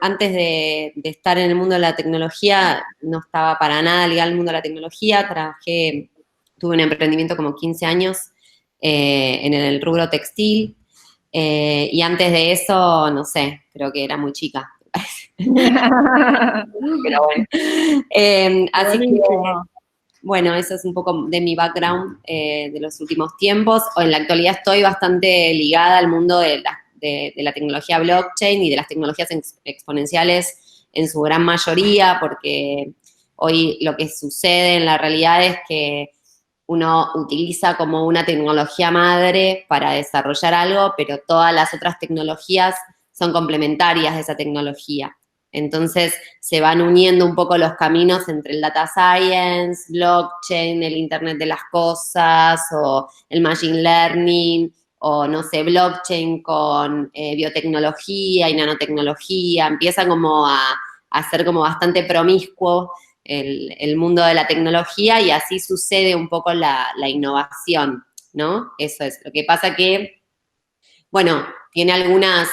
antes de estar en el mundo de la tecnología, no estaba para nada ligada al mundo de la tecnología, tuve un emprendimiento como 15 años en el rubro textil, y antes de eso, no sé, creo que era muy chica. Pero bueno. Así que, Buenísimo. bueno, eso es un poco de mi background de los últimos tiempos. O en la actualidad estoy bastante ligada al mundo de la tecnología blockchain y de las tecnologías exponenciales en su gran mayoría, porque hoy lo que sucede en la realidad es que uno utiliza como una tecnología madre para desarrollar algo, pero todas las otras tecnologías son complementarias de esa tecnología. Entonces se van uniendo un poco los caminos entre el data science, blockchain, el Internet de las cosas, o el machine learning, o no sé, blockchain con biotecnología y nanotecnología. Empieza como a ser como bastante promiscuo el mundo de la tecnología, y así sucede un poco la innovación, ¿no? Eso es. Lo que pasa que, bueno, tiene algunas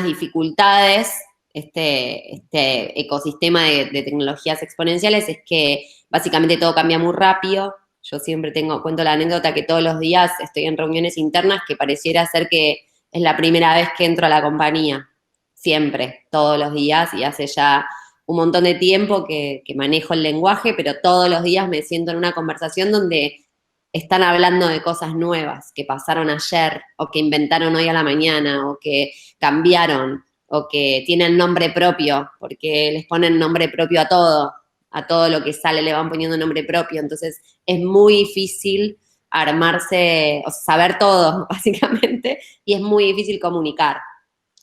dificultades este ecosistema de tecnologías exponenciales, es que básicamente todo cambia muy rápido. Yo siempre cuento la anécdota que todos los días estoy en reuniones internas que pareciera ser que es la primera vez que entro a la compañía. Siempre, todos los días, y hace ya un montón de tiempo que manejo el lenguaje, pero todos los días me siento en una conversación donde están hablando de cosas nuevas que pasaron ayer, o que inventaron hoy a la mañana, o que cambiaron, o que tienen nombre propio, porque les ponen nombre propio a todo lo que sale le van poniendo nombre propio. Entonces es muy difícil armarse, o saber todo, básicamente, y es muy difícil comunicar.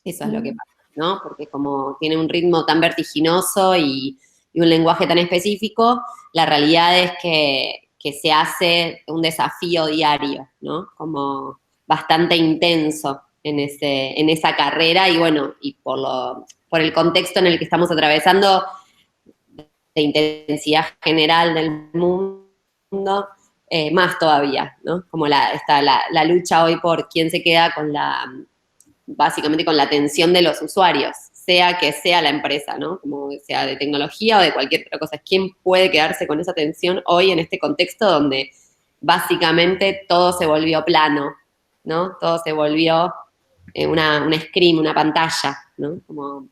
Eso es lo que pasa, ¿no? Porque como tiene un ritmo tan vertiginoso y un lenguaje tan específico, la realidad es que se hace un desafío diario, ¿no? Como bastante intenso en esa carrera, y bueno, y por el contexto en el que estamos atravesando, de intensidad general del mundo, más todavía, ¿no? Como está la lucha hoy por quién se queda básicamente con la atención de los usuarios, sea que sea la empresa, ¿no? Como sea de tecnología o de cualquier otra cosa. ¿Quién puede quedarse con esa atención hoy en este contexto donde básicamente todo se volvió plano, ¿no? Todo se volvió una screen, una pantalla, ¿no? Como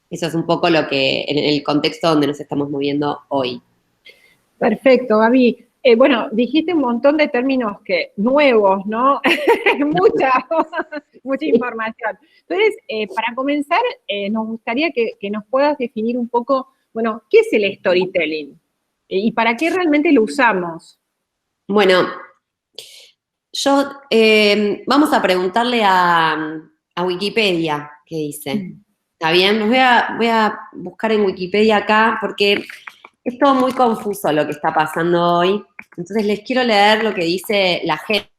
eso es un poco lo que, en el contexto donde nos estamos moviendo hoy. Perfecto, Gaby. Bueno, dijiste un montón de términos nuevos, ¿no? mucha, mucha información. Entonces, para comenzar, nos gustaría que nos puedas definir un poco, bueno, ¿qué es el storytelling? ¿Y para qué realmente lo usamos? Bueno, vamos a preguntarle a Wikipedia qué dice. ¿Está bien? Voy a buscar en Wikipedia acá porque es todo muy confuso lo que está pasando hoy. Entonces les quiero leer lo que dice la gente,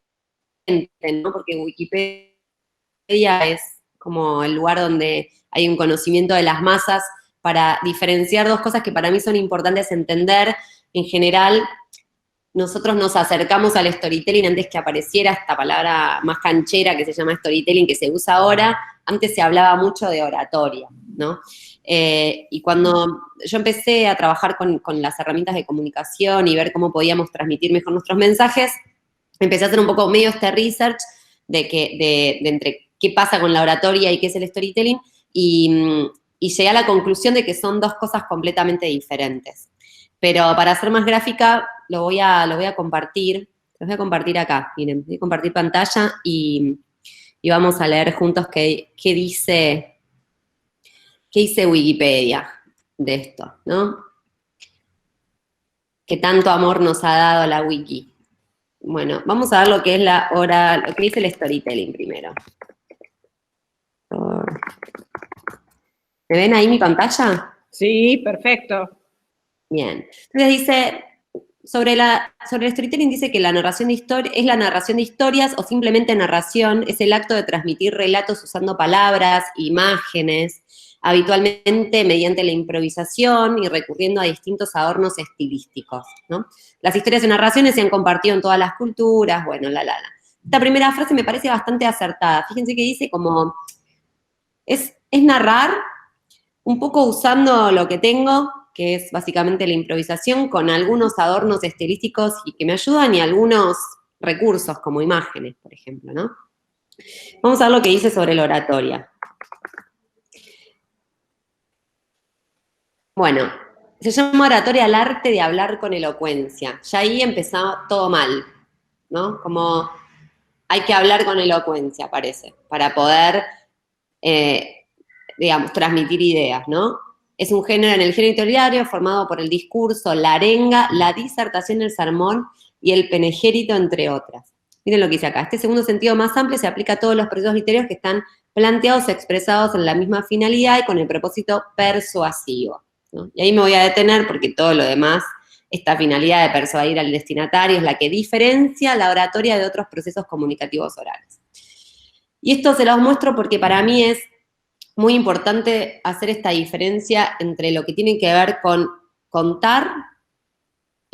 ¿no? Porque Wikipedia es como el lugar donde hay un conocimiento de las masas para diferenciar dos cosas que para mí son importantes entender. En general, nosotros nos acercamos al storytelling antes que apareciera esta palabra más canchera que se llama storytelling, que se usa ahora. Antes se hablaba mucho de oratoria, ¿no? Y cuando yo empecé a trabajar con las herramientas de comunicación y ver cómo podíamos transmitir mejor nuestros mensajes, empecé a hacer un poco medio este research de entre qué pasa con la oratoria y qué es el storytelling, y llegué a la conclusión de que son dos cosas completamente diferentes. Pero para ser más gráfica, lo voy a compartir. Los voy a compartir acá. Miren, voy a compartir pantalla y vamos a leer juntos qué dice Wikipedia de esto, ¿no? Que tanto amor nos ha dado la wiki. Bueno, vamos a ver lo que es lo que dice el storytelling primero. ¿Me ven ahí mi pantalla? Sí, perfecto. Bien. Entonces dice, sobre el storytelling dice que la narración de es la narración de historias, o simplemente narración, es el acto de transmitir relatos usando palabras, imágenes, habitualmente mediante la improvisación y recurriendo a distintos adornos estilísticos, ¿no? Las historias y narraciones se han compartido en todas las culturas, bueno, Esta primera frase me parece bastante acertada. Fíjense que dice como, es narrar, un poco usando lo que tengo, que es básicamente la improvisación, con algunos adornos estilísticos y que me ayudan y algunos recursos como imágenes, por ejemplo, ¿no? Vamos a ver lo que dice sobre la oratoria. Bueno, se llama oratoria al arte de hablar con elocuencia. Ya ahí empezaba todo mal, ¿no? Como hay que hablar con elocuencia, parece, para poder, digamos, transmitir ideas, ¿no? Es un género en el género literario formado por el discurso, la arenga, la disertación, el sermón y el penegérito, entre otras. Miren lo que dice acá. Este segundo sentido más amplio se aplica a todos los procesos literarios que están planteados, expresados en la misma finalidad y con el propósito persuasivo, ¿no? Y ahí me voy a detener porque todo lo demás, esta finalidad de persuadir al destinatario es la que diferencia la oratoria de otros procesos comunicativos orales. Y esto se los muestro porque para mí es muy importante hacer esta diferencia entre lo que tiene que ver con contar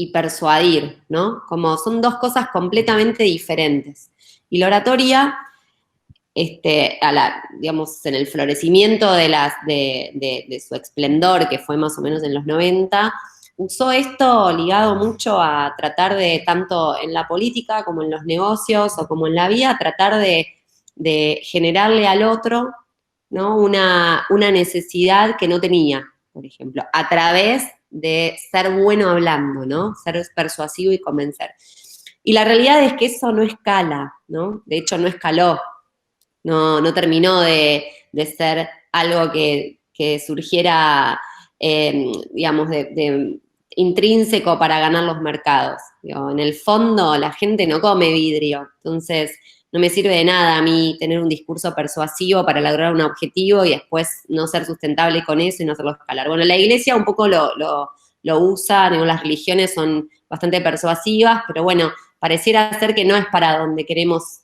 y persuadir, ¿no? Como son dos cosas completamente diferentes. Y la oratoria, digamos, en el florecimiento de su esplendor, que fue más o menos en los 90, usó esto ligado mucho a tratar de, tanto en la política como en los negocios o como en la vida, tratar de generarle al otro, ¿no? Una necesidad que no tenía, por ejemplo, a través de ser bueno hablando, ¿no? Ser persuasivo y convencer. Y la realidad es que eso no escala, ¿no? De hecho, no escaló, no terminó de ser algo que surgiera, digamos, de intrínseco para ganar los mercados. Digo, en el fondo, la gente no come vidrio, entonces no me sirve de nada a mí tener un discurso persuasivo para lograr un objetivo y después no ser sustentable con eso y no hacerlo escalar. Bueno, la iglesia un poco lo usa, digo, las religiones son bastante persuasivas, pero bueno, pareciera ser que no es para donde queremos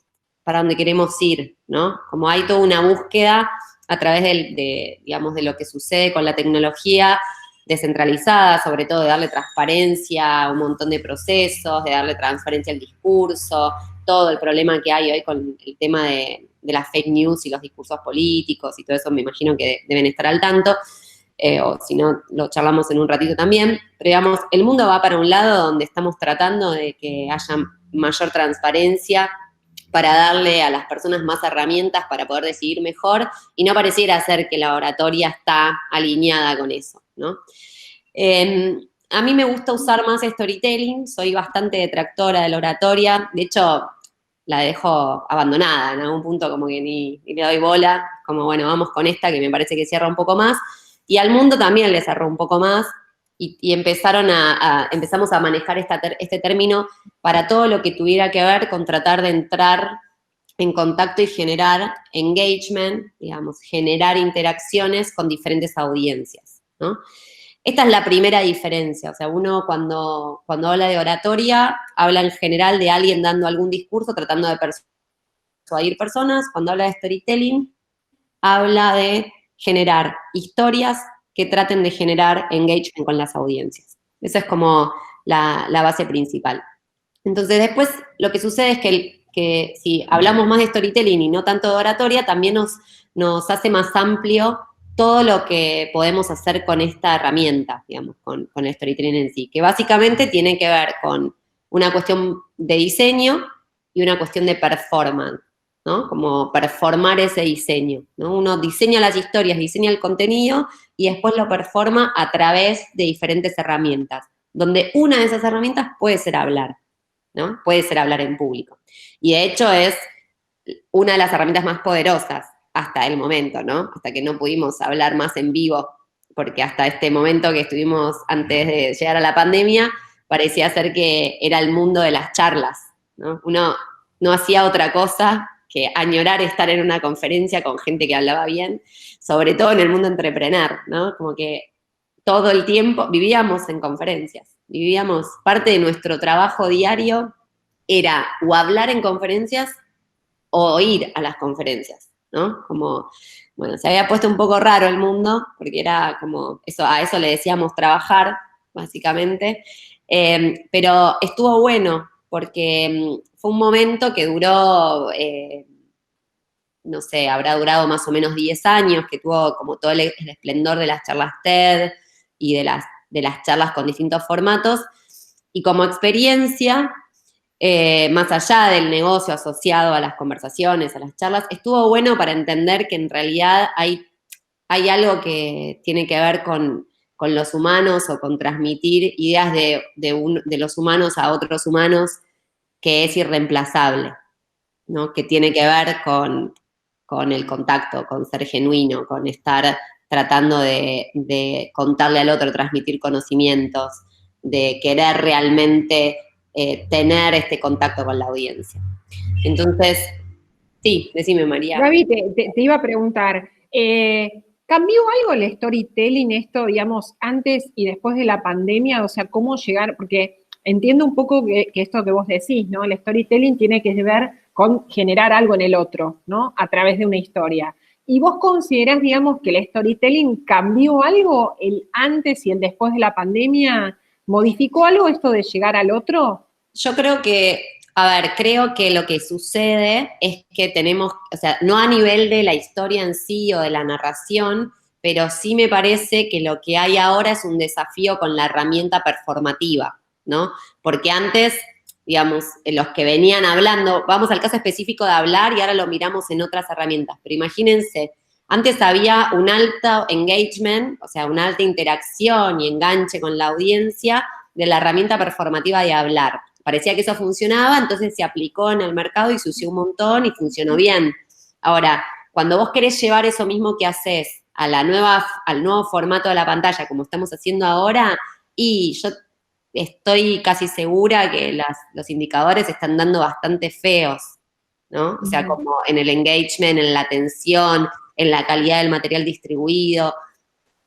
ir, ¿no? Como hay toda una búsqueda a través digamos, de lo que sucede con la tecnología descentralizada, sobre todo de darle transparencia a un montón de procesos, de darle transparencia al discurso, todo el problema que hay hoy con el tema de las fake news y los discursos políticos y todo eso, me imagino que deben estar al tanto, o si no, lo charlamos en un ratito también, pero digamos, el mundo va para un lado donde estamos tratando de que haya mayor transparencia para darle a las personas más herramientas para poder decidir mejor, y no pareciera ser que la oratoria está alineada con eso, ¿no? A mí me gusta usar más storytelling, soy bastante detractora de la oratoria, de hecho, la dejo abandonada, en algún punto como que ni le doy bola, como bueno, vamos con esta que me parece que cierra un poco más, y al mundo también le cerró un poco más, y empezamos a manejar este término para todo lo que tuviera que ver con tratar de entrar en contacto y generar engagement, digamos, generar interacciones con diferentes audiencias, ¿no? Esta es la primera diferencia, o sea, uno cuando habla de oratoria, habla en general de alguien dando algún discurso, tratando de persuadir personas. Cuando habla de storytelling, habla de generar historias que traten de generar engagement con las audiencias. Esa es como la base principal. Entonces, después lo que sucede es que si hablamos más de storytelling y no tanto de oratoria, también nos hace más amplio todo lo que podemos hacer con esta herramienta, digamos, con el storytelling en sí, que básicamente tiene que ver con una cuestión de diseño y una cuestión de performance, ¿no? Como performar ese diseño, ¿no? Uno diseña las historias, diseña el contenido y después lo performa a través de diferentes herramientas, donde una de esas herramientas puede ser hablar, ¿no? Puede ser hablar en público. Y de hecho es una de las herramientas más poderosas hasta el momento, ¿no? Hasta que no pudimos hablar más en vivo, porque hasta este momento que estuvimos antes de llegar a la pandemia, parecía ser que era el mundo de las charlas, ¿no? Uno no hacía otra cosa que añorar estar en una conferencia con gente que hablaba bien, sobre todo en el mundo entrepreneur, ¿no? Como que todo el tiempo vivíamos en conferencias, parte de nuestro trabajo diario era o hablar en conferencias o ir a las conferencias, ¿no? Como, bueno, se había puesto un poco raro el mundo, porque era como, a eso le decíamos trabajar, básicamente, pero estuvo bueno, porque fue un momento que duró no sé, habrá durado más o menos 10 años, que tuvo como todo el esplendor de las charlas TED y de las charlas con distintos formatos. Y como experiencia, más allá del negocio asociado a las conversaciones, a las charlas, estuvo bueno para entender que en realidad hay algo que tiene que ver con los humanos o con transmitir ideas de los humanos a otros humanos que es irreemplazable, ¿no? Que tiene que ver con el contacto, con ser genuino, con estar tratando de contarle al otro, transmitir conocimientos, de querer realmente tener este contacto con la audiencia. Entonces, sí, decime, María. Gaby, te iba a preguntar, ¿cambió algo el storytelling esto, digamos, antes y después de la pandemia? O sea, ¿cómo llegar? Porque entiendo un poco que esto que vos decís, ¿no? El storytelling tiene que ver con generar algo en el otro, ¿no? A través de una historia. ¿Y vos considerás, digamos, que el storytelling cambió algo el antes y el después de la pandemia? ¿Modificó algo esto de llegar al otro? Yo creo que, a ver, creo que lo que sucede es que tenemos, o sea, no a nivel de la historia en sí o de la narración, pero sí me parece que lo que hay ahora es un desafío con la herramienta performativa, ¿no? Porque antes, digamos, los que venían hablando, vamos al caso específico de hablar y ahora lo miramos en otras herramientas, pero imagínense, antes había un alto engagement, o sea, una alta interacción y enganche con la audiencia de la herramienta performativa de hablar. Parecía que eso funcionaba, entonces se aplicó en el mercado y se usó un montón y funcionó bien. Ahora, cuando vos querés llevar eso mismo que haces a al nuevo formato de la pantalla, como estamos haciendo ahora, y yo estoy casi segura que los indicadores están dando bastante feos, ¿no? O sea, como en el engagement, en la atención, en la calidad del material distribuido,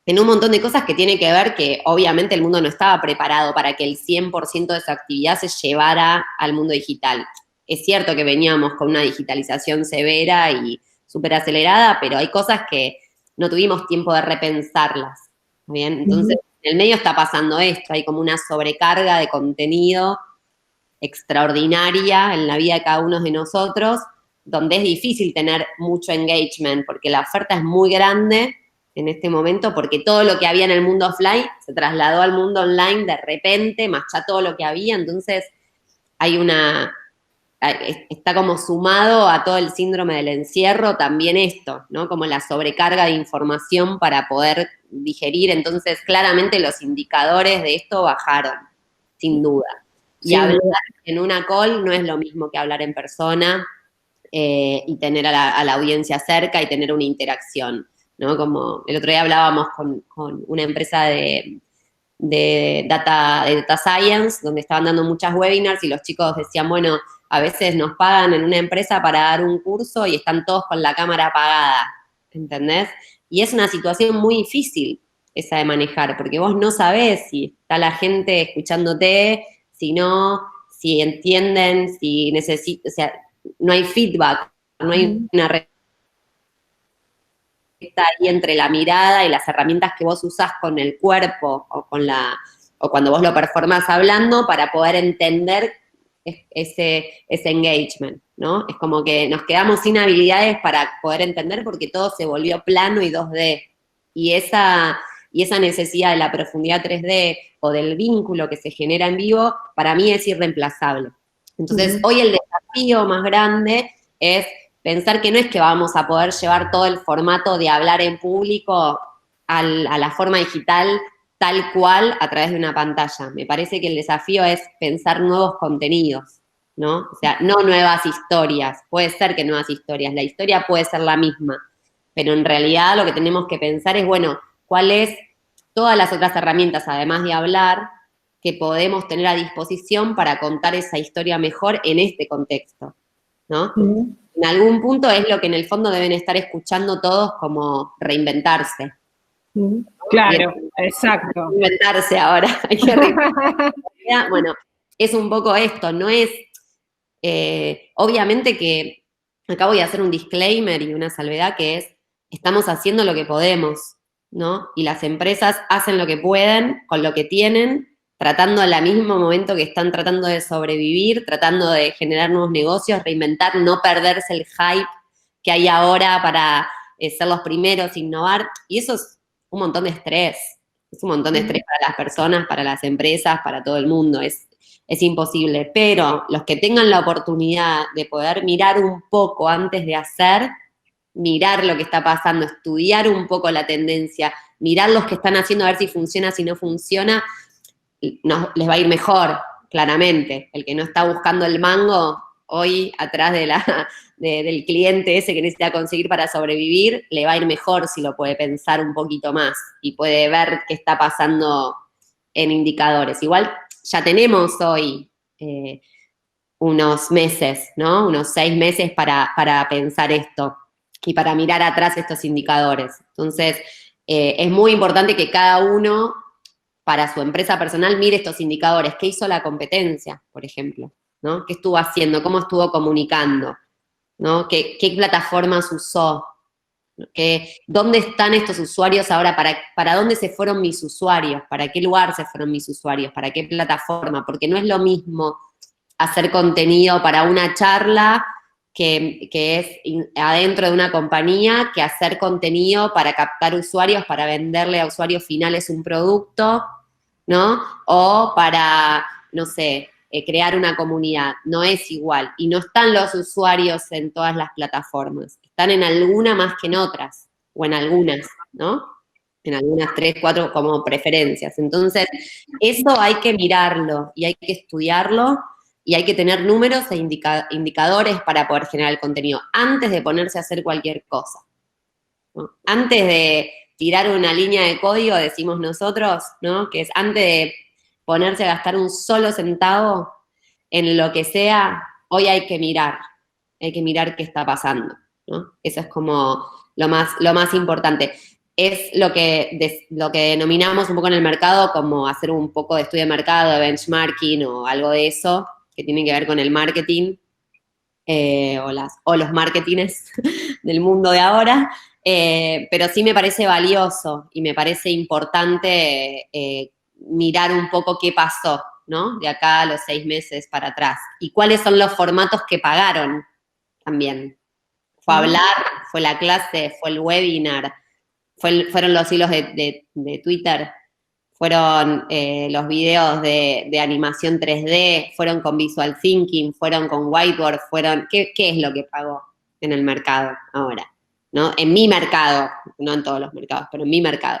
en un montón de cosas que tiene que ver que obviamente el mundo no estaba preparado para que el 100% de esa actividad se llevara al mundo digital. Es cierto que veníamos con una digitalización severa y súper acelerada, pero hay cosas que no tuvimos tiempo de repensarlas, ¿bien? Entonces, en el medio está pasando esto, hay como una sobrecarga de contenido extraordinaria en la vida de cada uno de nosotros, donde es difícil tener mucho engagement, porque la oferta es muy grande en este momento, porque todo lo que había en el mundo offline se trasladó al mundo online de repente, más ya todo lo que había, entonces está como sumado a todo el síndrome del encierro también esto, ¿no? Como la sobrecarga de información para poder digerir, entonces claramente los indicadores de esto bajaron, sin duda. Y hablar en una call no es lo mismo que hablar en persona y tener a la audiencia cerca y tener una interacción, ¿no? Como el otro día hablábamos con una empresa de data science, donde estaban dando muchas webinars y los chicos decían, bueno, a veces nos pagan en una empresa para dar un curso y están todos con la cámara apagada, ¿entendés? Y es una situación muy difícil esa de manejar, porque vos no sabés si está la gente escuchándote, si no, si entienden, si necesitan, o sea, no hay feedback, no hay una respuesta ahí entre la mirada y las herramientas que vos usás con el cuerpo o cuando vos lo performás hablando para poder entender ese engagement, ¿no? Es como que nos quedamos sin habilidades para poder entender porque todo se volvió plano y 2D. Y esa necesidad de la profundidad 3D o del vínculo que se genera en vivo, para mí es irreemplazable. Entonces, hoy el desafío más grande es pensar que no es que vamos a poder llevar todo el formato de hablar en público a la forma digital tal cual a través de una pantalla. Me parece que el desafío es pensar nuevos contenidos, ¿no? O sea, no nuevas historias. Puede ser que nuevas historias, la historia puede ser la misma, pero en realidad lo que tenemos que pensar es, bueno, ¿cuáles todas las otras herramientas, además de hablar, que podemos tener a disposición para contar esa historia mejor en este contexto, ¿no? En algún punto es lo que en el fondo deben estar escuchando todos como reinventarse. Claro, exacto. Reinventarse ahora. Hay que bueno, es un poco esto, no es, obviamente que acá voy a hacer un disclaimer y una salvedad que es, estamos haciendo lo que podemos, ¿no? Y las empresas hacen lo que pueden con lo que tienen, tratando al mismo momento que están tratando de sobrevivir, tratando de generar nuevos negocios, reinventar, no perderse el hype que hay ahora para ser los primeros, innovar, y eso es un montón de estrés. Es un montón de estrés para las personas, para las empresas, para todo el mundo. Es imposible. Pero los que tengan la oportunidad de poder mirar un poco antes de hacer, mirar lo que está pasando, estudiar un poco la tendencia, mirar los que están haciendo a ver si funciona, si no funciona, les va a ir mejor, claramente. El que no está buscando el mango hoy atrás del cliente ese que necesita conseguir para sobrevivir, le va a ir mejor si lo puede pensar un poquito más y puede ver qué está pasando en indicadores. Igual ya tenemos hoy unos meses, ¿no? Unos 6 meses para pensar esto y para mirar atrás estos indicadores. Entonces, es muy importante que cada uno, para su empresa personal, mire estos indicadores. ¿Qué hizo la competencia, por ejemplo? ¿No? ¿Qué estuvo haciendo? ¿Cómo estuvo comunicando? ¿No? ¿Qué plataformas usó? ¿Dónde están estos usuarios ahora? ¿Para dónde se fueron mis usuarios? ¿Para qué lugar se fueron mis usuarios? ¿Para qué plataforma? Porque no es lo mismo hacer contenido para una charla que es adentro de una compañía que hacer contenido para captar usuarios, para venderle a usuarios finales un producto, ¿no? O para, no sé, crear una comunidad. No es igual. Y no están los usuarios en todas las plataformas. Están en alguna más que en otras, o en algunas, ¿no? En algunas 3, 4 como preferencias. Entonces, eso hay que mirarlo y hay que estudiarlo y hay que tener números e indicadores para poder generar el contenido antes de ponerse a hacer cualquier cosa, ¿no? Antes de tirar una línea de código, decimos nosotros, ¿no? Que es antes de ponerse a gastar un solo centavo en lo que sea, hoy hay que mirar qué está pasando, ¿no? Eso es como lo más importante. Es lo que denominamos un poco en el mercado como hacer un poco de estudio de mercado, de benchmarking o algo de eso, que tiene que ver con el marketing o los marketings del mundo de ahora, pero sí me parece valioso y me parece importante mirar un poco qué pasó, ¿no? De acá a los 6 meses para atrás. Y cuáles son los formatos que pagaron también. Fue hablar, fue la clase, fue el webinar, fueron los hilos de Twitter, fueron los videos de animación 3D, fueron con Visual Thinking, fueron con Whiteboard, ¿qué es lo que pagó en el mercado ahora? ¿No? En mi mercado, no en todos los mercados, pero en mi mercado.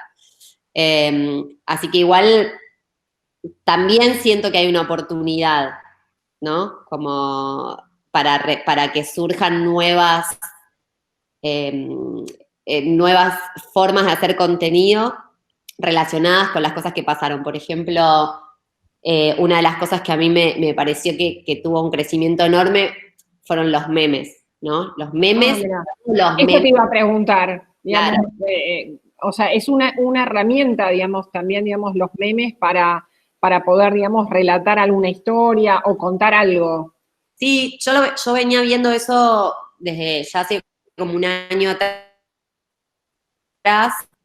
Así que igual también siento que hay una oportunidad, ¿no? Como para que surjan nuevas formas de hacer contenido relacionadas con las cosas que pasaron. Por ejemplo, una de las cosas que a mí me pareció que tuvo un crecimiento enorme fueron los memes, ¿no? Los memes. Esto te iba a preguntar, digamos, Claro. O sea, es una herramienta, digamos, también, digamos, los memes para poder, digamos, relatar alguna historia o contar algo. Sí, yo venía viendo eso desde ya hace como un año atrás,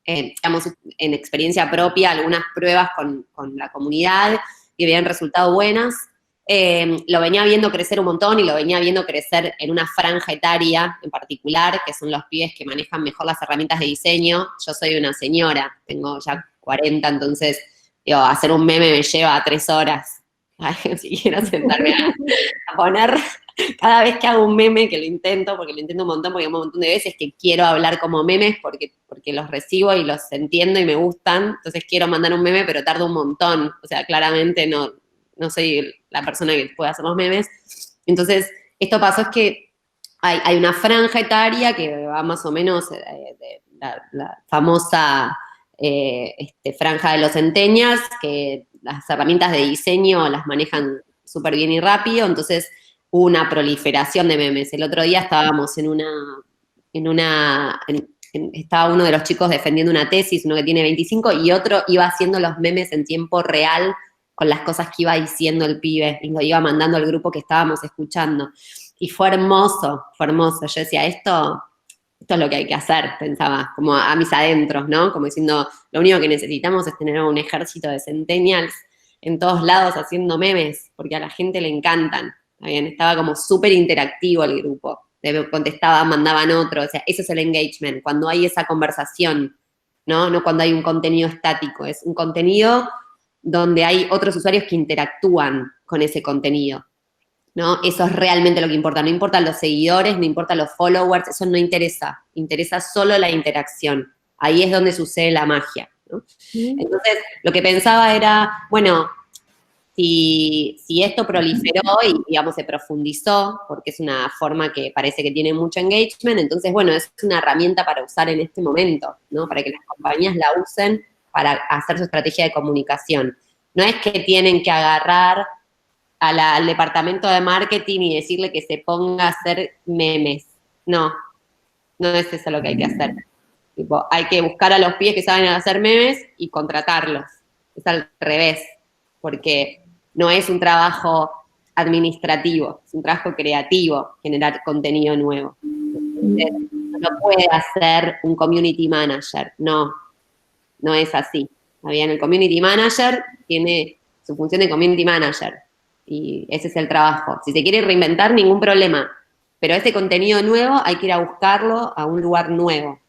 digamos, en experiencia propia, algunas pruebas con la comunidad que habían resultado buenas. Lo venía viendo crecer un montón y lo venía viendo crecer en una franja etaria en particular, que son los pibes que manejan mejor las herramientas de diseño. Yo soy una señora, tengo ya 40, entonces, digo, hacer un meme me lleva 3 horas. Ay, si quiero sentarme a poner cada vez que hago un meme, que lo intento, porque lo intento un montón, porque hay un montón de veces que quiero hablar como memes, porque los recibo y los entiendo y me gustan, entonces quiero mandar un meme, pero tardo un montón, o sea, claramente no soy la persona que puede hacer los memes. Entonces, esto pasó es que hay una franja etaria que va más o menos de la famosa franja de los centennials, que las herramientas de diseño las manejan súper bien y rápido, entonces hubo una proliferación de memes. El otro día estábamos estaba uno de los chicos defendiendo una tesis, uno que tiene 25, y otro iba haciendo los memes en tiempo real con las cosas que iba diciendo el pibe, y lo iba mandando al grupo que estábamos escuchando. Y fue hermoso, fue hermoso. Yo decía, esto es lo que hay que hacer, pensaba, como a mis adentros, ¿no? Como diciendo, lo único que necesitamos es tener un ejército de centennials en todos lados haciendo memes, porque a la gente le encantan. Está bien, estaba como súper interactivo el grupo. te contestaban, mandaban otro, o sea, eso es el engagement, cuando hay esa conversación, ¿no? No cuando hay un contenido estático, es un contenido donde hay otros usuarios que interactúan con ese contenido, ¿no? Eso es realmente lo que importa, no importan los seguidores, no importan los followers, eso no interesa, interesa solo la interacción, ahí es donde sucede la magia, ¿no? Entonces, lo que pensaba era, bueno, si esto proliferó y, digamos, se profundizó, porque es una forma que parece que tiene mucho engagement, entonces, bueno, es una herramienta para usar en este momento, ¿no? Para que las compañías la usen para hacer su estrategia de comunicación. No es que tienen que agarrar al departamento de marketing y decirle que se ponga a hacer memes. No, no es eso lo que hay que hacer. Tipo, hay que buscar a los pibes que saben hacer memes y contratarlos. Es al revés, porque no es un trabajo administrativo, es un trabajo creativo generar contenido nuevo. Entonces, no lo puede hacer un community manager, no es así. ¿Está bien? El community manager tiene su función de community manager y ese es el trabajo. Si se quiere reinventar, ningún problema, pero ese contenido nuevo hay que ir a buscarlo a un lugar nuevo,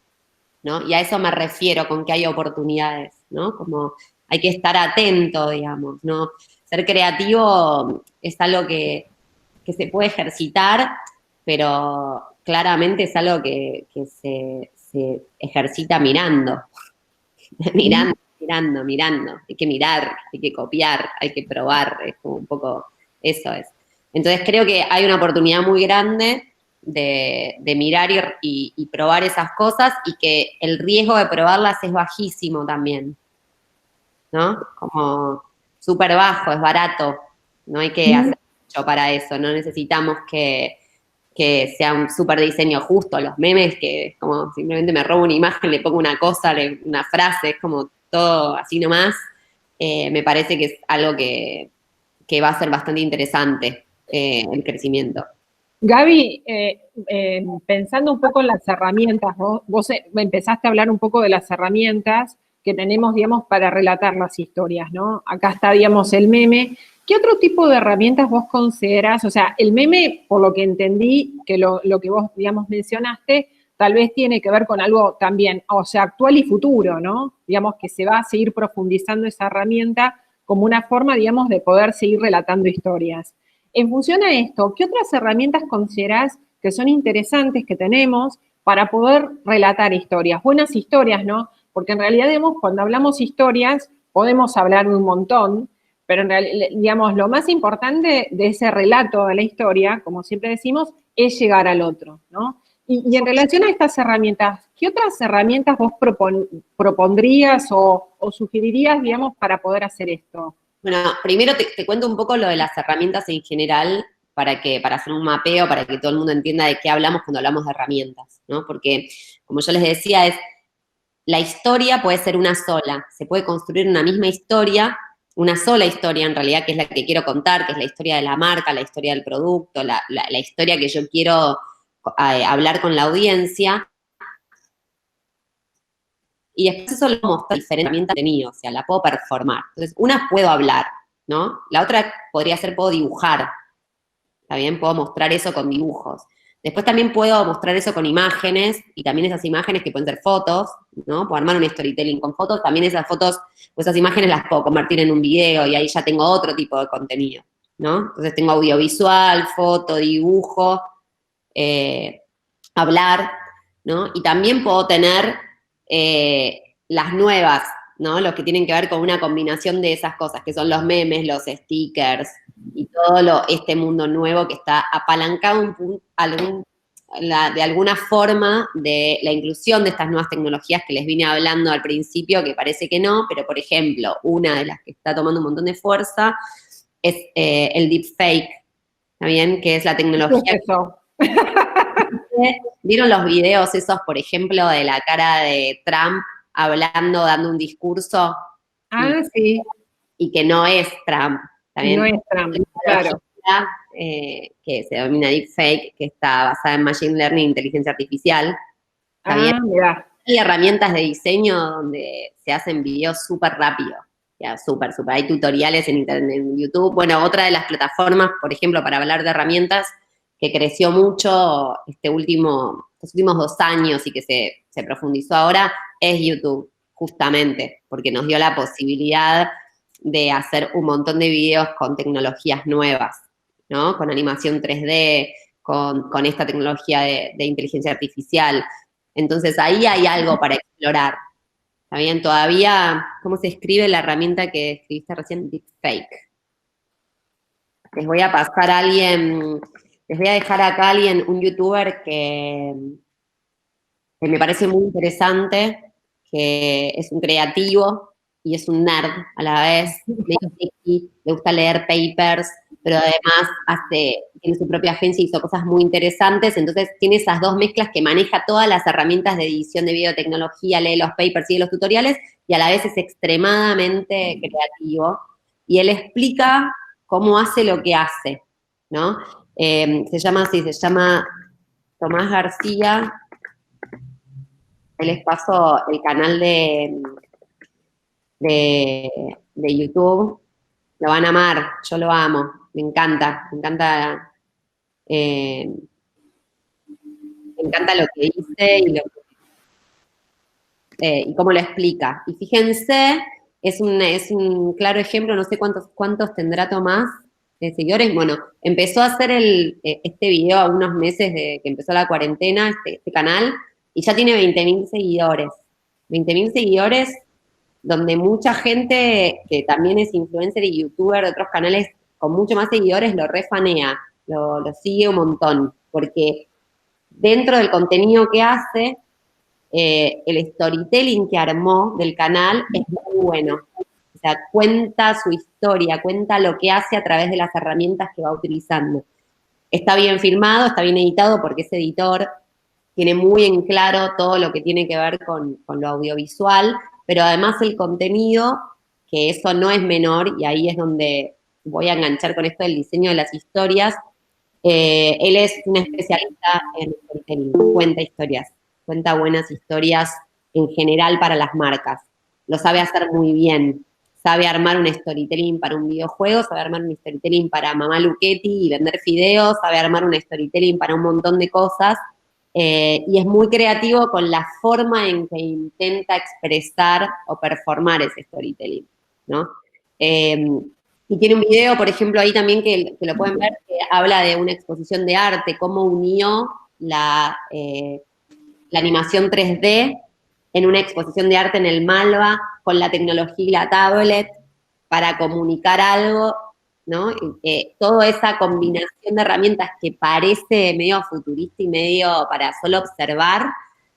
¿no? Y a eso me refiero con que hay oportunidades, ¿no? Como hay que estar atento, digamos, ¿no? Ser creativo es algo que se puede ejercitar, pero claramente es algo que se ejercita mirando, mirando. Hay que mirar, hay que copiar, hay que probar, es como un poco eso es. Entonces creo que hay una oportunidad muy grande de mirar y probar esas cosas y que el riesgo de probarlas es bajísimo también, ¿no? Como súper bajo, es barato, no hay que hacer mucho para eso, no necesitamos que sea un súper diseño justo, los memes que es como simplemente me robo una imagen, le pongo una cosa, una frase, es como todo así nomás, me parece que es algo que va a ser bastante interesante el crecimiento. Gaby, pensando un poco en las herramientas, vos empezaste a hablar un poco de las herramientas que tenemos, digamos, para relatar las historias, ¿no? Acá está, digamos, el meme. ¿Qué otro tipo de herramientas vos considerás? O sea, el meme, por lo que entendí, que lo que vos, digamos, mencionaste, tal vez tiene que ver con algo también, o sea, actual y futuro, ¿no? Digamos que se va a seguir profundizando esa herramienta como una forma, digamos, de poder seguir relatando historias. En función a esto, ¿qué otras herramientas considerás que son interesantes que tenemos para poder relatar historias? Buenas historias, ¿no? Porque en realidad, digamos, cuando hablamos historias, podemos hablar de un montón, pero en realidad, digamos, lo más importante de ese relato de la historia, como siempre decimos, es llegar al otro, ¿no? Y en relación a estas herramientas, ¿qué otras herramientas vos propondrías o sugerirías, digamos, para poder hacer esto? Bueno, primero te cuento un poco lo de las herramientas en general para hacer un mapeo, para que todo el mundo entienda de qué hablamos cuando hablamos de herramientas, ¿no? Porque, como yo les decía, la historia puede ser una sola, se puede construir una misma historia, una sola historia en realidad, que es la que quiero contar, que es la historia de la marca, la historia del producto, la historia que yo quiero hablar con la audiencia. Y después eso lo mostrar diferentes herramientas que he tenido, o sea, la puedo performar. Entonces, una puedo hablar, ¿no? La otra podría ser, puedo dibujar, ¿está bien? Puedo mostrar eso con dibujos. Después también puedo mostrar eso con imágenes, y también esas imágenes que pueden ser fotos, ¿no? Puedo armar un storytelling con fotos, también esas fotos o esas imágenes las puedo convertir en un video, y ahí ya tengo otro tipo de contenido, ¿no? Entonces tengo audiovisual, foto, dibujo, hablar, ¿no? Y también puedo tener las nuevas, ¿no? Los que tienen que ver con una combinación de esas cosas, que son los memes, los stickers y todo este mundo nuevo que está apalancado de alguna forma de la inclusión de estas nuevas tecnologías que les vine hablando al principio, que parece que no, pero por ejemplo, una de las que está tomando un montón de fuerza es el deepfake, ¿está bien? Que es la tecnología. ¿Qué es eso? ¿Vieron los videos esos, por ejemplo, de la cara de Trump hablando, dando un discurso? Ah, sí. Y que no es Trump, ¿también? No es Trump, claro. Que se denomina deepfake, que está basada en Machine Learning e Inteligencia Artificial. Ah, mira. Hay herramientas de diseño donde se hacen videos súper rápido. Ya, súper. Hay tutoriales en internet, en YouTube. Bueno, otra de las plataformas, por ejemplo, para hablar de herramientas, que creció mucho estos últimos 2 años y que se profundizó ahora, es YouTube, justamente, porque nos dio la posibilidad de hacer un montón de videos con tecnologías nuevas, ¿no? Con animación 3D, con esta tecnología de inteligencia artificial. Entonces, ahí hay algo para explorar. ¿Está bien? Todavía, ¿cómo se escribe la herramienta que escribiste recién? Deepfake. Les voy a pasar a alguien, les voy a dejar acá a alguien, un youtuber que me parece muy interesante, que es un creativo y es un nerd a la vez, medio techy, le gusta leer papers, pero además tiene su propia agencia y hizo cosas muy interesantes, entonces tiene esas dos mezclas que maneja todas las herramientas de edición de videotecnología, lee los papers, sigue los tutoriales, y a la vez es extremadamente creativo, y él explica cómo hace lo que hace, ¿no? Se llama Tomás García. Ahí les paso el canal de YouTube. Lo van a amar, yo lo amo, me eh, encanta lo que dice y cómo lo explica. Y fíjense, es un claro ejemplo, no sé cuántos tendrá Tomás de seguidores. Bueno, empezó a hacer este video a unos meses de que empezó la cuarentena, este canal, y ya tiene 20.000 seguidores. 20.000 seguidores, donde mucha gente que también es influencer y youtuber de otros canales con mucho más seguidores lo refanea, lo sigue un montón, porque dentro del contenido que hace, el storytelling que armó del canal es muy bueno. O sea, cuenta su historia, cuenta lo que hace a través de las herramientas que va utilizando. Está bien filmado, está bien editado porque ese editor tiene muy en claro todo lo que tiene que ver con lo audiovisual, pero además el contenido, que eso no es menor, y ahí es donde voy a enganchar con esto del diseño de las historias. Él es un especialista en storytelling, cuenta historias, cuenta buenas historias en general para las marcas. Lo sabe hacer muy bien. Sabe armar un storytelling para un videojuego, sabe armar un storytelling para Mamá Luchetti y vender fideos, sabe armar un storytelling para un montón de cosas. Y es muy creativo con la forma en que intenta expresar o performar ese storytelling, ¿no? Y tiene un video, por ejemplo, ahí también que lo pueden ver, que habla de una exposición de arte, cómo unió la animación 3D en una exposición de arte en el Malva con la tecnología y la tablet para comunicar algo, ¿no? Toda esa combinación de herramientas que parece medio futurista y medio para solo observar,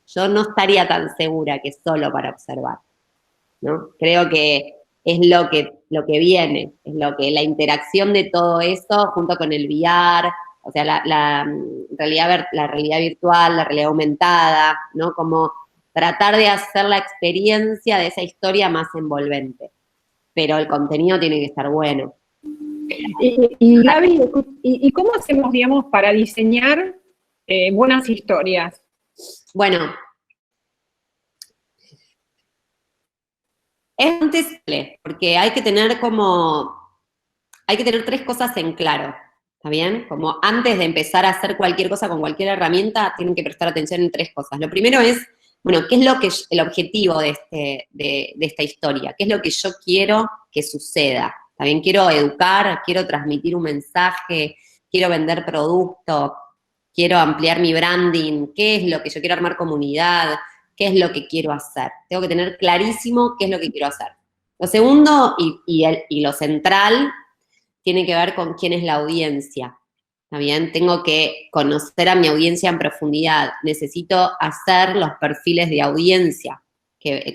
yo no estaría tan segura que solo para observar, ¿no? Creo que es lo que viene, es la interacción de todo eso junto con el VR, o sea, la realidad virtual, la realidad aumentada, ¿no? Como tratar de hacer la experiencia de esa historia más envolvente. Pero el contenido tiene que estar bueno. Y Gaby, ¿y cómo hacemos, digamos, para diseñar buenas historias? Bueno, es bastante simple, porque hay que tener 3 cosas en claro, ¿está bien? Como antes de empezar a hacer cualquier cosa con cualquier herramienta, tienen que prestar atención en 3 cosas. Lo primero es, bueno, ¿qué es el objetivo de esta historia? ¿Qué es lo que yo quiero que suceda? ¿Está bien? Quiero educar, quiero transmitir un mensaje, quiero vender producto, quiero ampliar mi branding, ¿qué es lo que yo quiero armar comunidad? ¿Qué es lo que quiero hacer? Tengo que tener clarísimo qué es lo que quiero hacer. Lo segundo y lo central tiene que ver con quién es la audiencia. ¿Está bien? Tengo que conocer a mi audiencia en profundidad. Necesito hacer los perfiles de audiencia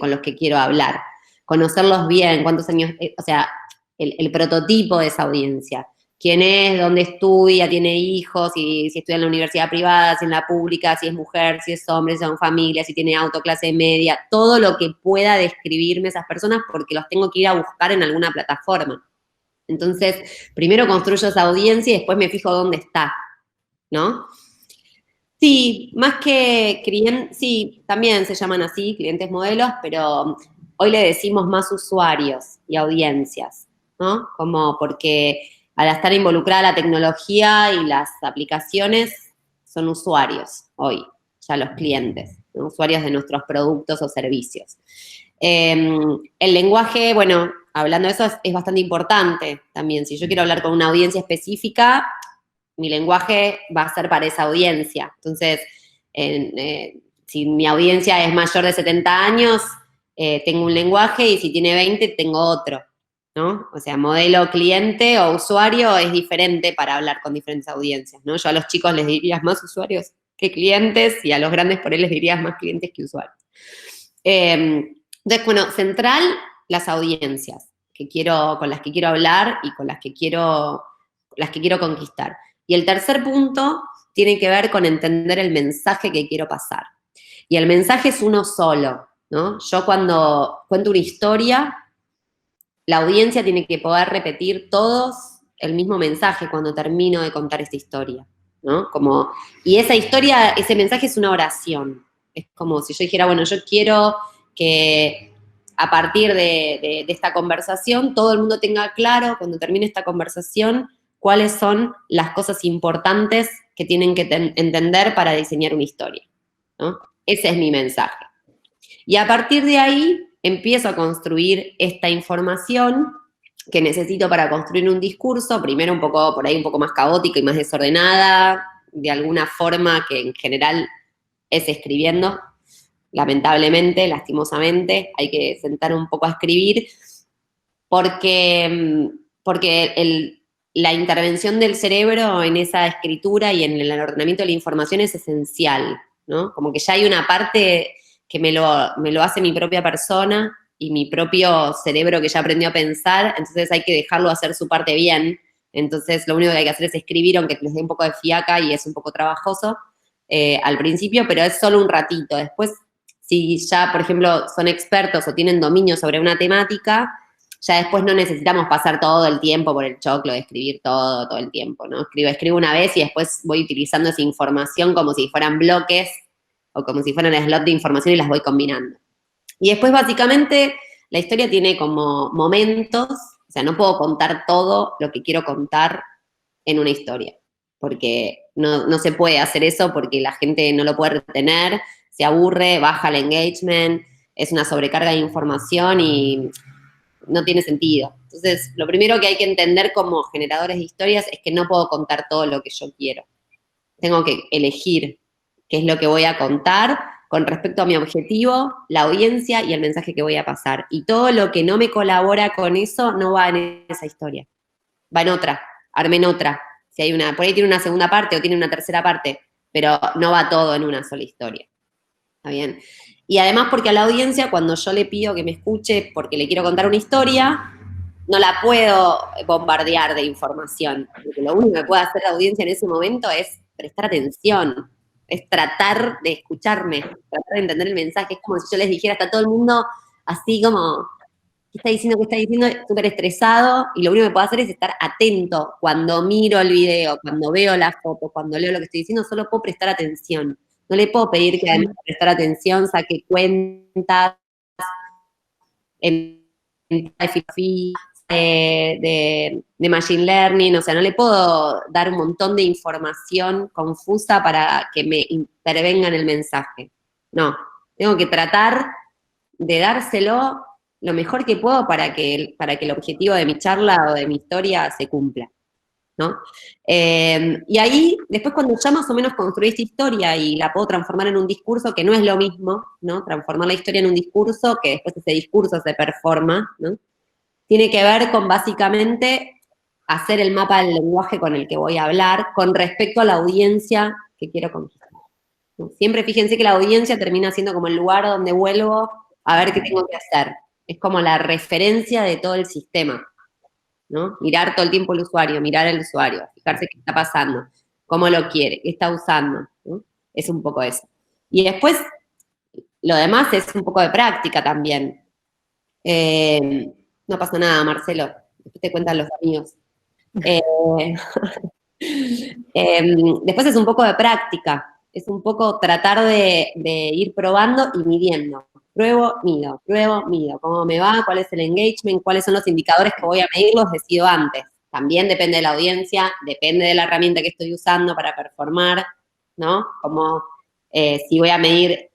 con los que quiero hablar. Conocerlos bien, cuántos años, o sea, el prototipo de esa audiencia. Quién es, dónde estudia, tiene hijos, si estudia en la universidad privada, si en la pública, si es mujer, si es hombre, si son familia, si tiene auto, clase media, todo lo que pueda describirme esas personas porque los tengo que ir a buscar en alguna plataforma. Entonces, primero construyo esa audiencia y después me fijo dónde está, ¿no? Sí, más que clientes, sí, también se llaman así, clientes modelos, pero hoy le decimos más usuarios y audiencias, ¿no? Como porque al estar involucrada la tecnología y las aplicaciones, son usuarios hoy, ya los clientes, ¿no? Usuarios de nuestros productos o servicios. El lenguaje, bueno, hablando de eso, es bastante importante también. Si yo quiero hablar con una audiencia específica, mi lenguaje va a ser para esa audiencia. Entonces, si mi audiencia es mayor de 70 años, tengo un lenguaje, y si tiene 20, tengo otro, ¿no? O sea, modelo cliente o usuario es diferente para hablar con diferentes audiencias, ¿no? Yo a los chicos les diría más usuarios que clientes, y a los grandes por ahí les diría más clientes que usuarios. Entonces, bueno, central, las audiencias con las que quiero hablar y con las que quiero conquistar. Y el tercer punto tiene que ver con entender el mensaje que quiero pasar. Y el mensaje es uno solo, ¿no? Yo cuando cuento una historia, la audiencia tiene que poder repetir todos el mismo mensaje cuando termino de contar esta historia, ¿no? Y esa historia, ese mensaje es una oración. Es como si yo dijera, bueno, yo quiero que a partir de esta conversación todo el mundo tenga claro, cuando termine esta conversación, cuáles son las cosas importantes que tienen que entender para diseñar una historia, ¿no? Ese es mi mensaje. Y a partir de ahí empiezo a construir esta información que necesito para construir un discurso, primero un poco, por ahí un poco más caótica y más desordenada, de alguna forma que en general es escribiendo. Lamentablemente, lastimosamente, hay que sentar un poco a escribir, porque la intervención del cerebro en esa escritura y en el ordenamiento de la información es esencial, ¿no? Como que ya hay una parte que me lo hace mi propia persona y mi propio cerebro que ya aprendió a pensar, entonces hay que dejarlo hacer su parte bien. Entonces lo único que hay que hacer es escribir, aunque les dé un poco de fiaca y es un poco trabajoso al principio, pero es solo un ratito. Después, si ya, por ejemplo, son expertos o tienen dominio sobre una temática, ya después no necesitamos pasar todo el tiempo por el choclo de escribir todo el tiempo, ¿no? Escribo una vez y después voy utilizando esa información como si fueran bloques o como si fueran slots de información y las voy combinando. Y después, básicamente, la historia tiene como momentos, o sea, no puedo contar todo lo que quiero contar en una historia, porque no se puede hacer eso porque la gente no lo puede retener, se aburre, baja el engagement, es una sobrecarga de información y no tiene sentido. Entonces, lo primero que hay que entender como generadores de historias es que no puedo contar todo lo que yo quiero. Tengo que elegir qué es lo que voy a contar con respecto a mi objetivo, la audiencia y el mensaje que voy a pasar. Y todo lo que no me colabora con eso no va en esa historia. Va en otra, armen otra. Si hay por ahí tiene una segunda parte o tiene una tercera parte, pero no va todo en una sola historia. ¿Está bien? Y además porque a la audiencia, cuando yo le pido que me escuche porque le quiero contar una historia, no la puedo bombardear de información. Porque lo único que puede hacer la audiencia en ese momento es prestar atención, es tratar de escucharme, tratar de entender el mensaje. Es como si yo les dijera, está todo el mundo así como, ¿qué está diciendo? ¿Qué está diciendo? Súper estresado, y lo único que puedo hacer es estar atento cuando miro el video, cuando veo la foto, cuando leo lo que estoy diciendo, solo puedo prestar atención. No le puedo pedir que además de prestar atención saque cuentas en filosofía, de machine learning, o sea, no le puedo dar un montón de información confusa para que me intervenga en el mensaje. No, tengo que tratar de dárselo lo mejor que puedo para que el objetivo de mi charla o de mi historia se cumpla, ¿no? Y ahí, después cuando ya más o menos construí esta historia y la puedo transformar en un discurso, que no es lo mismo, ¿no? Transformar la historia en un discurso, que después ese discurso se performa, ¿no? Tiene que ver con básicamente hacer el mapa del lenguaje con el que voy a hablar con respecto a la audiencia que quiero conquistar. Siempre fíjense que la audiencia termina siendo como el lugar donde vuelvo a ver qué tengo que hacer. Es como la referencia de todo el sistema, ¿no? Mirar todo el tiempo el usuario, mirar al usuario, fijarse qué está pasando, cómo lo quiere, qué está usando, ¿no? Es un poco eso. Y después, lo demás es un poco de práctica también. No pasa nada, Marcelo, después te cuentan los amigos. Después es un poco de práctica, es un poco tratar de ir probando y midiendo. Pruebo, mido, cómo me va, cuál es el engagement, cuáles son los indicadores que voy a medir, los decido antes, también depende de la audiencia, depende de la herramienta que estoy usando para performar, ¿no? Como si voy a medir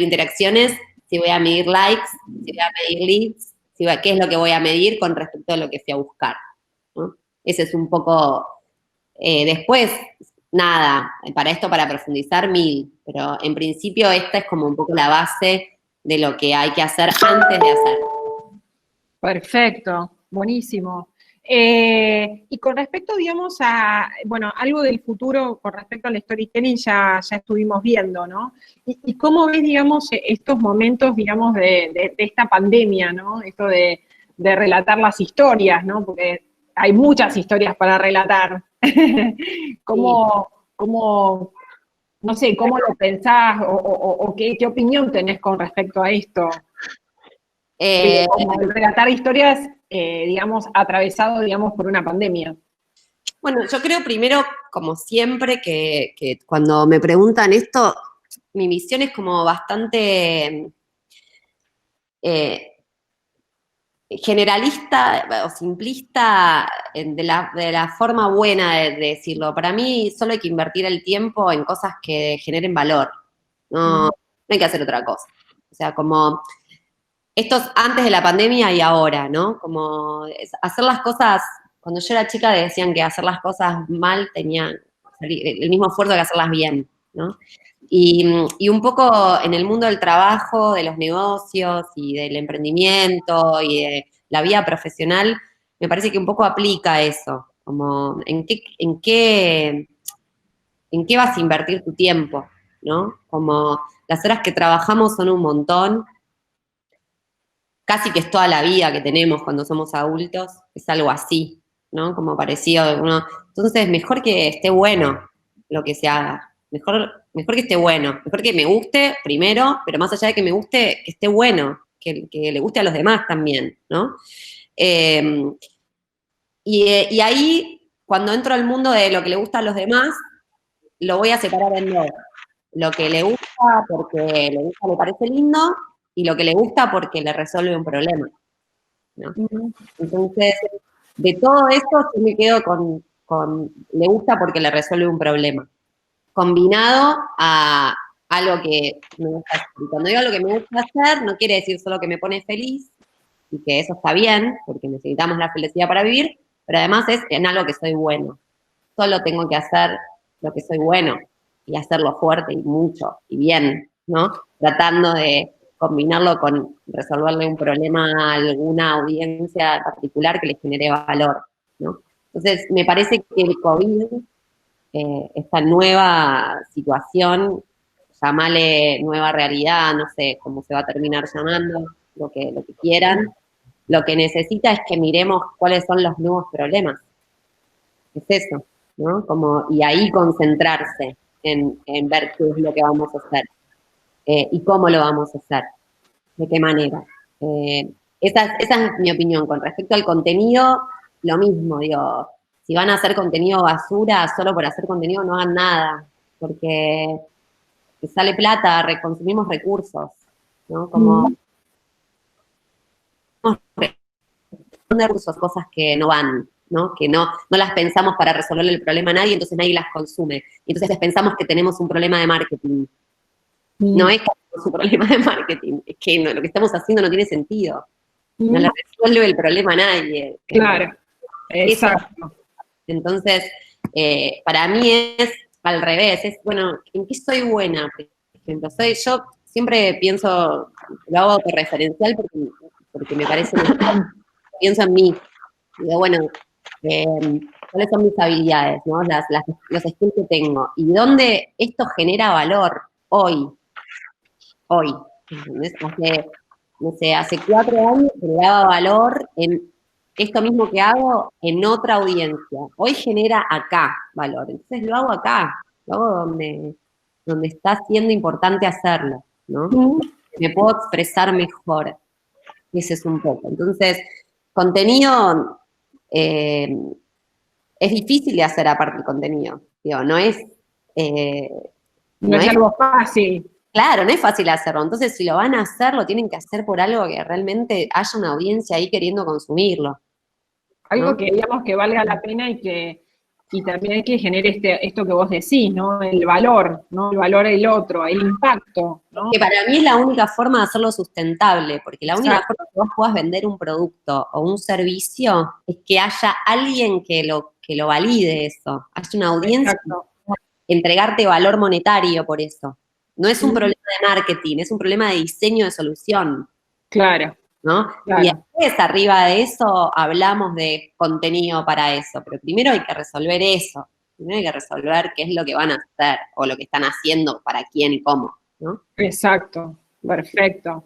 interacciones, si voy a medir likes, si voy a medir leads, qué es lo que voy a medir con respecto a lo que fui a buscar, ¿no? Ese es un poco, después, nada, para profundizar 1000, pero en principio esta es como un poco la base de lo que hay que hacer antes de hacer. Perfecto, buenísimo. Y con respecto, digamos, a, bueno, algo del futuro con respecto al storytelling ya estuvimos viendo, ¿no? Y cómo ves, digamos, estos momentos, digamos, de esta pandemia, ¿no? Esto de relatar las historias, ¿no? Porque hay muchas historias para relatar. ¿Cómo, no sé, cómo lo pensás o qué opinión tenés con respecto a esto? Como relatar historias, digamos, atravesado, digamos, por una pandemia. Bueno, yo creo primero, como siempre, que cuando me preguntan esto, mi visión es como bastante generalista o simplista de la forma buena de decirlo. Para mí solo hay que invertir el tiempo en cosas que generen valor. No hay que hacer otra cosa. O sea, como esto es antes de la pandemia y ahora, ¿no? Como hacer las cosas, cuando yo era chica decían que hacer las cosas mal tenía el mismo esfuerzo que hacerlas bien, ¿no? Y un poco en el mundo del trabajo, de los negocios y del emprendimiento y de la vida profesional, me parece que un poco aplica eso, como en qué vas a invertir tu tiempo, ¿no? Como las horas que trabajamos son un montón, casi que es toda la vida que tenemos cuando somos adultos, es algo así, ¿no? Como parecido. Entonces, mejor que esté bueno lo que se haga. Mejor que esté bueno. Mejor que me guste primero, pero más allá de que me guste, que esté bueno, que le guste a los demás también, ¿no? Y ahí, cuando entro al mundo de lo que le gusta a los demás, lo voy a separar en dos. Lo que le gusta porque le parece lindo y lo que le gusta porque le resuelve un problema, ¿no? Entonces, de todo eso yo me quedo con le gusta porque le resuelve un problema, combinado a algo que me gusta hacer. Y cuando digo algo que me gusta hacer, no quiere decir solo que me pone feliz, y que eso está bien, porque necesitamos la felicidad para vivir, pero además es en algo que soy bueno. Solo tengo que hacer lo que soy bueno y hacerlo fuerte y mucho y bien, ¿no? Tratando de combinarlo con resolverle un problema a alguna audiencia particular que le genere valor, ¿no? Entonces, me parece que el COVID, esta nueva situación, llamale nueva realidad, no sé cómo se va a terminar llamando, lo que quieran, lo que necesita es que miremos cuáles son los nuevos problemas. Es eso, ¿no? Como, y ahí concentrarse en ver qué es lo que vamos a hacer y cómo lo vamos a hacer, de qué manera. Esa es mi opinión. Con respecto al contenido, lo mismo, digo, si van a hacer contenido basura solo por hacer contenido, no hagan nada, porque sale plata, consumimos recursos, ¿no? Como recursos, cosas que no van, ¿no? Que no las pensamos para resolver el problema a nadie, entonces nadie las consume. Y entonces pensamos que tenemos un problema de marketing. No es que tenemos un problema de marketing, es que lo que estamos haciendo no tiene sentido. No le resuelve el problema a nadie. Claro, exacto. Entonces, para mí es al revés, es, bueno, ¿en qué soy buena? Por ejemplo, yo siempre pienso, lo hago autorreferencial porque me parece que pienso en mí. Digo, bueno, ¿cuáles son mis habilidades, ¿no? Los skills que tengo. ¿Y dónde esto genera valor? Hoy. ¿Entendés? Hace 4 años generaba valor en esto mismo que hago en otra audiencia. Hoy genera acá valor. Entonces lo hago acá. Lo hago donde está siendo importante hacerlo, ¿no? Me puedo expresar mejor. Ese es un poco. Entonces, contenido es difícil de hacer aparte del contenido. Digo, no es algo fácil. Claro, no es fácil hacerlo. Entonces, si lo van a hacer, lo tienen que hacer por algo que realmente haya una audiencia ahí queriendo consumirlo. Algo ¿no? que, digamos, que valga la pena y también hay que generar esto que vos decís, ¿no? El valor, ¿no? El valor del otro, el impacto, ¿no? Que para mí es la única forma de hacerlo sustentable, porque la única Exacto, forma que vos puedas vender un producto o un servicio es que haya alguien que lo valide eso, haya una audiencia, exacto. entregarte valor monetario por eso. No es un Mm, problema de marketing, es un problema de diseño de solución, claro, ¿no? Y claro. después, arriba de eso, hablamos de contenido para eso, pero primero hay que resolver eso. Primero hay que resolver qué es lo que van a hacer o lo que están haciendo, para quién y cómo, ¿no? Exacto, perfecto.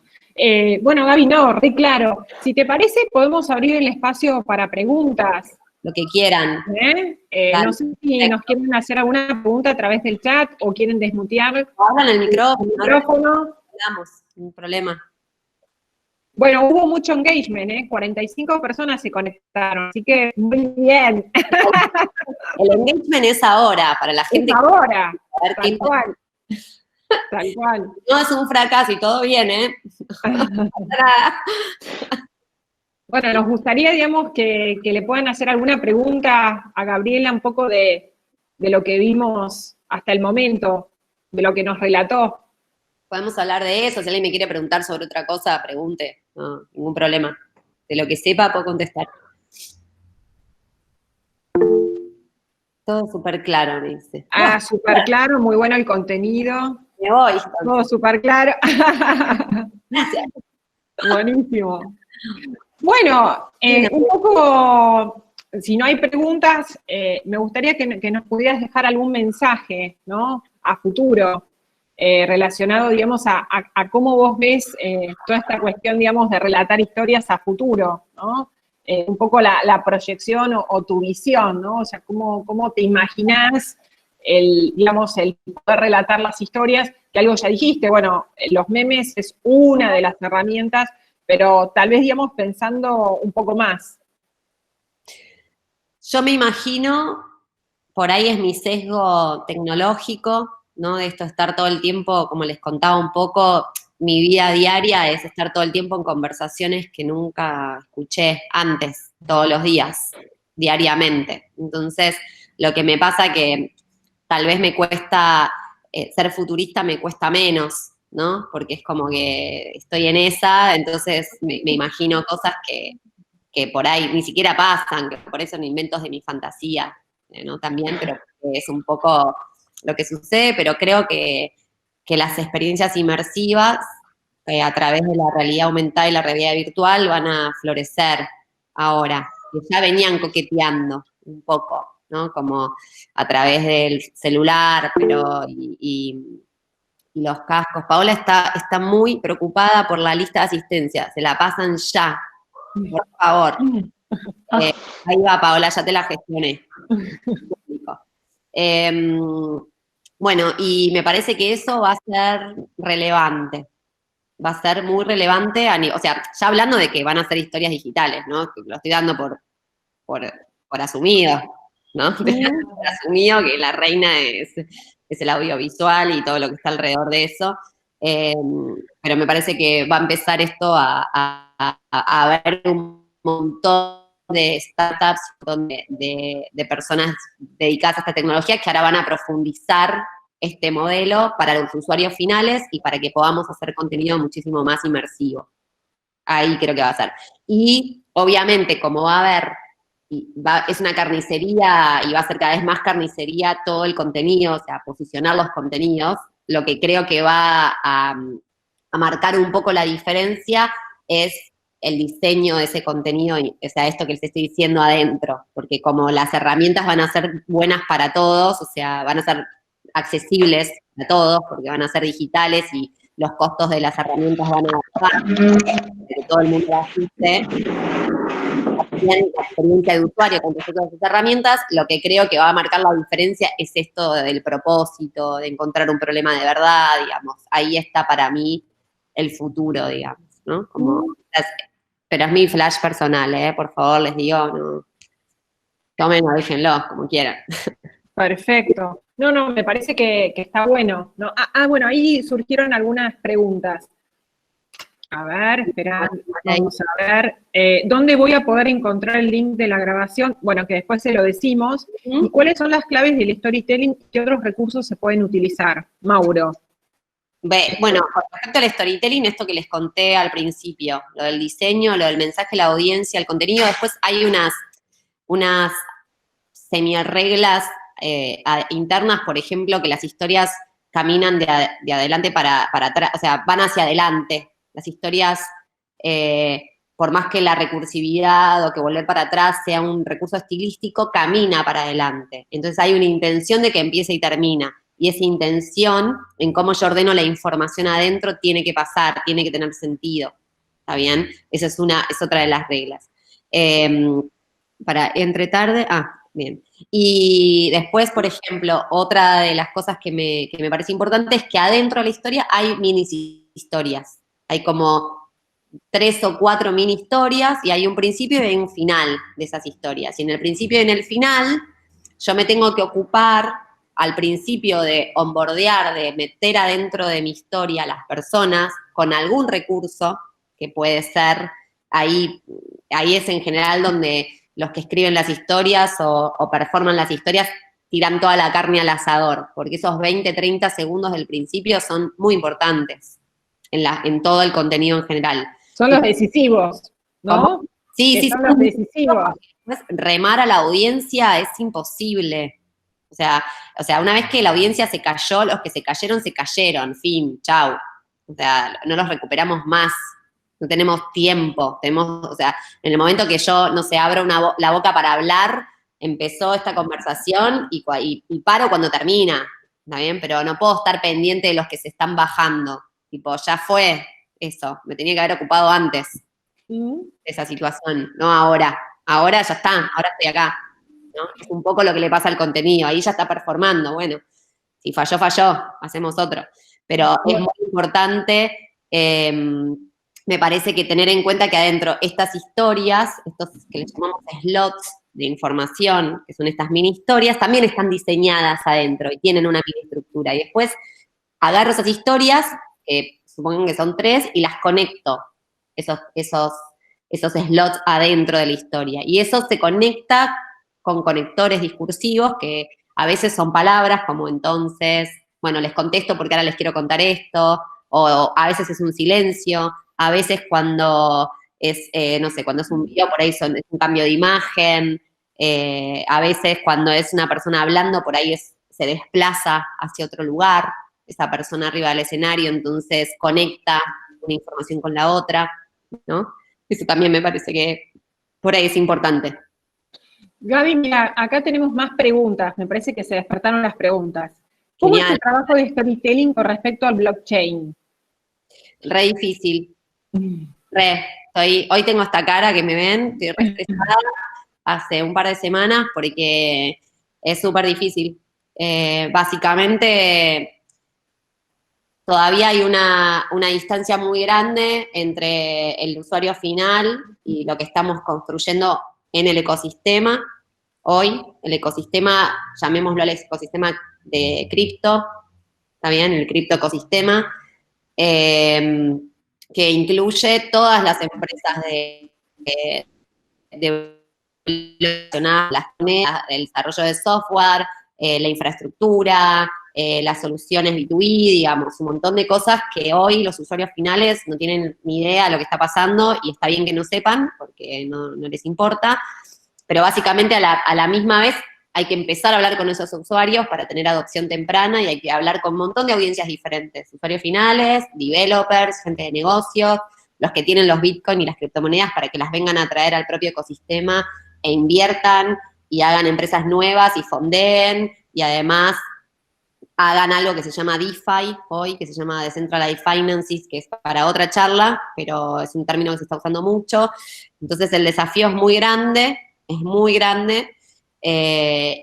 Bueno, Gaby, no, re claro. Si te parece, podemos abrir el espacio para preguntas. Lo que quieran. No Dale, sé si nos perfecto. quieren hacer alguna pregunta a través del chat o quieren desmutear Hablan el el micrófono, micrófono. hablamos, sin problema. Bueno, hubo mucho engagement, 45 personas se conectaron, así que muy bien. El engagement es ahora, para la Es gente que ahora, quiere saber tal cual, tal cual. no es un fracaso y todo bien, ¿eh? Bueno, nos gustaría, digamos, que le puedan hacer alguna pregunta a Gabriela un poco de lo que vimos hasta el momento, de lo que nos relató. Podemos hablar de eso, si alguien me quiere preguntar sobre otra cosa, pregunte, no, ningún problema. De lo que sepa, puedo contestar. Todo súper claro, me dice. Bueno, Ah, súper claro, muy bueno el contenido, me voy todo entonces. súper claro. Gracias. Buenísimo. Bueno, Bueno, un poco, si no hay preguntas, me gustaría que nos pudieras dejar algún mensaje, ¿no? A futuro, relacionado, digamos, a cómo vos ves toda esta cuestión, digamos, de relatar historias a futuro, ¿no? Un poco la proyección o tu visión, ¿no? O sea, cómo te imaginás digamos, el poder relatar las historias, que algo ya dijiste, bueno, los memes es una de las herramientas, pero tal vez, digamos, pensando un poco más. yo me imagino, por ahí es mi sesgo tecnológico, ¿no? De esto de estar todo el tiempo, como les contaba un poco, mi vida diaria es estar todo el tiempo en conversaciones que nunca escuché antes, todos los días, diariamente. Entonces, lo que me pasa que tal vez me cuesta, ser futurista me cuesta menos, ¿no? Porque es como que estoy en esa, entonces me imagino cosas que por ahí ni siquiera pasan, que por eso son inventos de mi fantasía, ¿no? También, pero es un poco lo que sucede, pero creo que las experiencias inmersivas a través de la realidad aumentada y la realidad virtual van a florecer ahora, que ya venían coqueteando un poco, ¿no? Como a través del celular, pero y los cascos. Paola está muy preocupada por la lista de asistencia, se la pasan ya, por favor. Ahí va, Paola, ya te la gestioné. Eh, bueno, y me parece que eso va a ser relevante. Va a ser muy relevante, o sea, ya hablando de que van a ser historias digitales, ¿no? Que lo estoy dando por, por asumido, ¿no? Por asumido que la reina es el audiovisual y todo lo que está alrededor de eso. Eh, pero me parece que va a empezar esto a haber un montón de startups, un montón de personas dedicadas a esta tecnología que ahora van a profundizar este modelo para los usuarios finales y para que podamos hacer contenido muchísimo más inmersivo. Ahí creo que va a ser. Y obviamente, como va a haber, es una carnicería y va a ser cada vez más carnicería todo el contenido, o sea, posicionar los contenidos, lo que creo que va a marcar un poco la diferencia es el diseño de ese contenido, o sea, esto que les estoy diciendo adentro, porque como las herramientas van a ser buenas para todos, o sea, van a ser accesibles a todos, porque van a ser digitales y los costos de las herramientas van a bajar, que todo el mundo las use, también la experiencia de usuario con respecto a esas herramientas, lo que creo que va a marcar la diferencia es esto del propósito, de encontrar un problema de verdad, digamos. Ahí está para mí el futuro, digamos, ¿no? Como, pero es mi flash personal, ¿eh? Por favor, les digo, no, tómenlo, déjenlo, como quieran. Perfecto. No, no, me parece que está bueno. ¿No? Bueno, ahí surgieron algunas preguntas. A ver, espera, vamos a ver. ¿Dónde voy a poder encontrar el link de la grabación? Bueno, que después se lo decimos. ¿Y cuáles son las claves del storytelling? ¿Qué otros recursos se pueden utilizar? Mauro. Bueno, con respecto al storytelling, esto que les conté al principio, lo del diseño, lo del mensaje, la audiencia, el contenido, después hay unas semi-reglas internas, por ejemplo, que las historias caminan de adelante para atrás, o sea, van hacia adelante. Las historias, por más que la recursividad o que volver para atrás sea un recurso estilístico, camina para adelante. Entonces hay una intención de que empiece y termina. Y esa intención, en cómo yo ordeno la información adentro, tiene que pasar, tiene que tener sentido. ¿Está bien? Esa es otra de las reglas. Entre tarde, bien. Y después, por ejemplo, otra de las cosas que me parece importante es que adentro de la historia hay mini historias. Hay como 3 o 4 mini historias y hay un principio y hay un final de esas historias. Y en el principio y en el final, yo me tengo que ocupar al principio de onboardear, de meter adentro de mi historia a las personas con algún recurso que puede ser, ahí es en general donde los que escriben las historias o performan las historias tiran toda la carne al asador, porque esos 20, 30 segundos del principio son muy importantes en todo el contenido en general. Son los decisivos, ¿no? ¿Cómo? Sí, son los decisivos. Remar a la audiencia es imposible. O sea, una vez que la audiencia se cayó, los que se cayeron, fin, chau. O sea, no los recuperamos más. No tenemos tiempo. O sea, en el momento que yo, no sé, abro la boca para hablar, empezó esta conversación y paro cuando termina. ¿Está bien? Pero no puedo estar pendiente de los que se están bajando. Tipo, ya fue eso. Me tenía que haber ocupado antes de esa situación, no ahora. Ahora ya está, ahora estoy acá. ¿No? Es un poco lo que le pasa al contenido, ahí ya está performando, bueno, si falló, hacemos otro. Pero es muy importante, me parece que tener en cuenta que adentro estas historias, estos que le llamamos slots de información, que son estas mini historias, también están diseñadas adentro y tienen una mini estructura. Y después agarro esas historias, que supongan que son 3, y las conecto, esos slots adentro de la historia. Y eso se conecta con conectores discursivos que a veces son palabras como entonces, bueno, les contesto porque ahora les quiero contar esto, o a veces es un silencio, a veces cuando es, no sé, cuando es un video por ahí es un cambio de imagen, a veces cuando es una persona hablando por ahí se desplaza hacia otro lugar, esa persona arriba del escenario, entonces conecta una información con la otra, ¿no? Eso también me parece que por ahí es importante. Gaby, mira, acá tenemos más preguntas, me parece que se despertaron las preguntas. ¿Cómo es tu trabajo de storytelling con respecto al blockchain? Re difícil. Hoy tengo esta cara que me ven, estoy re estresada hace un par de semanas porque es súper difícil. Básicamente, todavía hay una distancia muy grande entre el usuario final y lo que estamos construyendo en el ecosistema. Hoy, el ecosistema, llamémoslo el ecosistema de cripto, ¿está bien? El cripto ecosistema, que incluye todas las empresas las monedas, el desarrollo de software, la infraestructura, las soluciones B2B, digamos, un montón de cosas que hoy los usuarios finales no tienen ni idea de lo que está pasando y está bien que no sepan porque no les importa, pero básicamente a la misma vez hay que empezar a hablar con esos usuarios para tener adopción temprana y hay que hablar con un montón de audiencias diferentes, usuarios finales, developers, gente de negocios, los que tienen los Bitcoin y las criptomonedas para que las vengan a traer al propio ecosistema e inviertan y hagan empresas nuevas y fondeen y además hagan algo que se llama DeFi hoy, que se llama Decentralized Finances, que es para otra charla, pero es un término que se está usando mucho. Entonces el desafío es muy grande,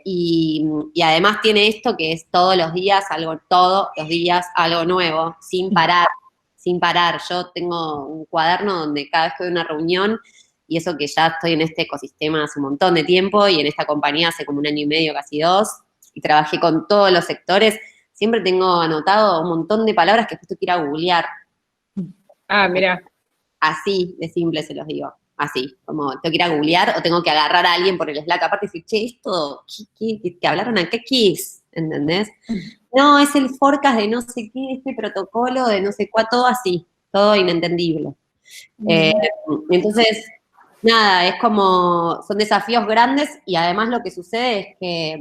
y además tiene esto que es todos los días algo nuevo, sin parar. Yo tengo un cuaderno donde cada vez que doy una reunión, y eso que ya estoy en este ecosistema hace un montón de tiempo, y en esta compañía hace como 1 año y medio, casi 2, y trabajé con todos los sectores, siempre tengo anotado un montón de palabras que justo quiero googlear. Ah, mira. así de simple se los digo. Así, como tengo que ir a googlear o tengo que agarrar a alguien por el Slack aparte y decir, che, esto, ¿qué hablaron acá? ¿Qué es? ¿Entendés? No, es el forecast de no sé qué, este protocolo de no sé cuál, todo así, todo inentendible. Entonces, nada, es como, son desafíos grandes y además lo que sucede es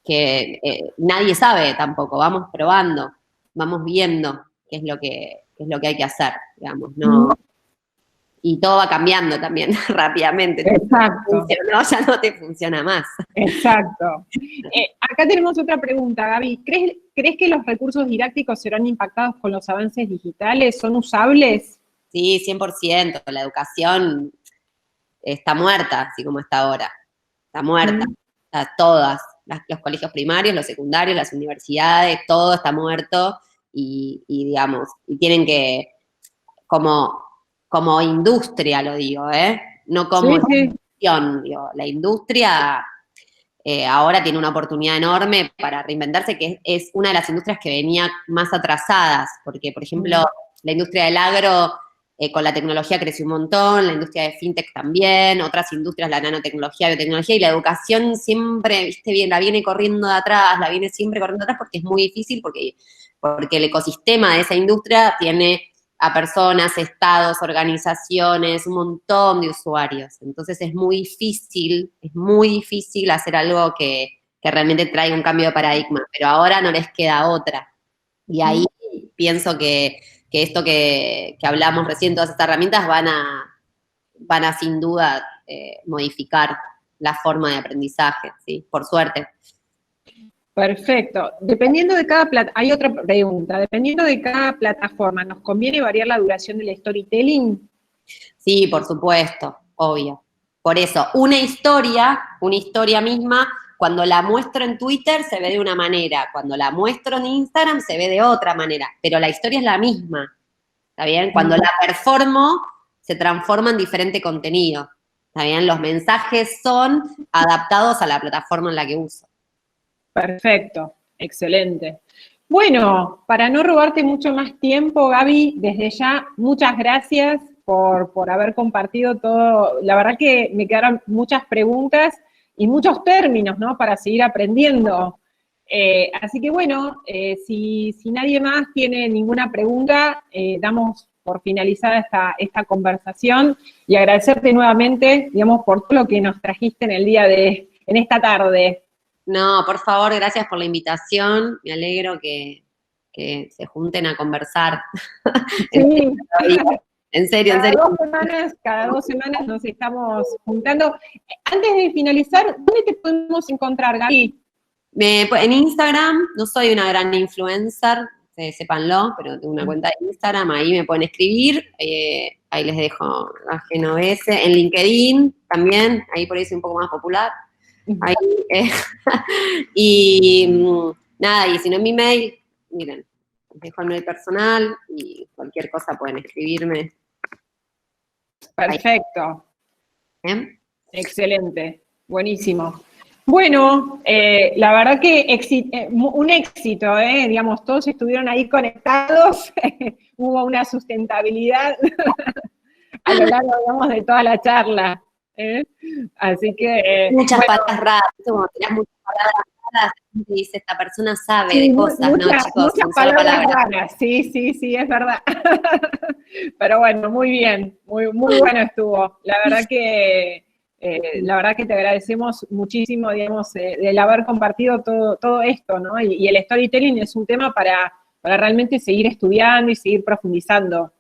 que nadie sabe tampoco, vamos probando, vamos viendo qué es lo que hay que hacer, digamos, ¿no? Y todo va cambiando también rápidamente. Exacto. Funcionó, ya no te funciona más. Exacto. Acá tenemos otra pregunta, Gaby. ¿Crees que los recursos didácticos serán impactados con los avances digitales? ¿Son usables? Sí, 100%. La educación está muerta, así como está ahora. Está muerta. Todas. Los colegios primarios, los secundarios, las universidades, todo está muerto y digamos, y tienen que, como industria lo digo, no como educación, digo, la industria ahora tiene una oportunidad enorme para reinventarse, que es una de las industrias que venía más atrasadas, porque, por ejemplo, la industria del agro con la tecnología creció un montón, la industria de fintech también, otras industrias, la nanotecnología, biotecnología, y la educación siempre, viste bien, la viene corriendo de atrás, la viene siempre corriendo de atrás porque es muy difícil, porque el ecosistema de esa industria tiene a personas, estados, organizaciones, un montón de usuarios. Entonces es muy difícil hacer algo que realmente traiga un cambio de paradigma, pero ahora no les queda otra. Y ahí pienso que esto que hablamos recién, todas estas herramientas van a sin duda modificar la forma de aprendizaje, ¿sí? Por suerte. Perfecto. Dependiendo de cada hay otra pregunta. Dependiendo de cada plataforma, ¿nos conviene variar la duración del storytelling? Sí, por supuesto, obvio. Por eso, una historia misma, cuando la muestro en Twitter se ve de una manera, cuando la muestro en Instagram se ve de otra manera, pero la historia es la misma, ¿está bien? Cuando la performo, se transforma en diferente contenido, ¿está bien? Los mensajes son adaptados a la plataforma en la que uso. Perfecto, excelente. Bueno, para no robarte mucho más tiempo, Gaby, desde ya, muchas gracias por haber compartido todo. La verdad que me quedaron muchas preguntas y muchos términos, ¿no? Para seguir aprendiendo. Así que bueno, si nadie más tiene ninguna pregunta, damos por finalizada esta conversación y agradecerte nuevamente, digamos, por todo lo que nos trajiste en esta tarde. No, por favor, gracias por la invitación. Me alegro que se junten a conversar. Sí. En serio, Cada 2 semanas nos estamos juntando. Antes de finalizar, ¿dónde te podemos encontrar, Gaby? En Instagram, no soy una gran influencer, sépanlo, pero tengo una cuenta de Instagram, ahí me pueden escribir, ahí les dejo a Genovese, en LinkedIn también, ahí por ahí soy un poco más popular. Ahí, y nada, y si no en mi mail, miren, les dejo el mail personal y cualquier cosa pueden escribirme. Perfecto. ¿Bien? Excelente, buenísimo. Bueno, la verdad que un éxito, digamos, todos estuvieron ahí conectados, hubo una sustentabilidad a lo largo, digamos, de toda la charla. Así que... muchas palabras raras, como tenías muchas palabras raras, dice, esta persona sabe de cosas, ¿no, chicos? Muchas palabras raras, sí, es verdad. Pero bueno, muy bien, muy bueno estuvo. La verdad que te agradecemos muchísimo, digamos, el haber compartido todo esto, ¿no? Y el storytelling es un tema para realmente seguir estudiando y seguir profundizando.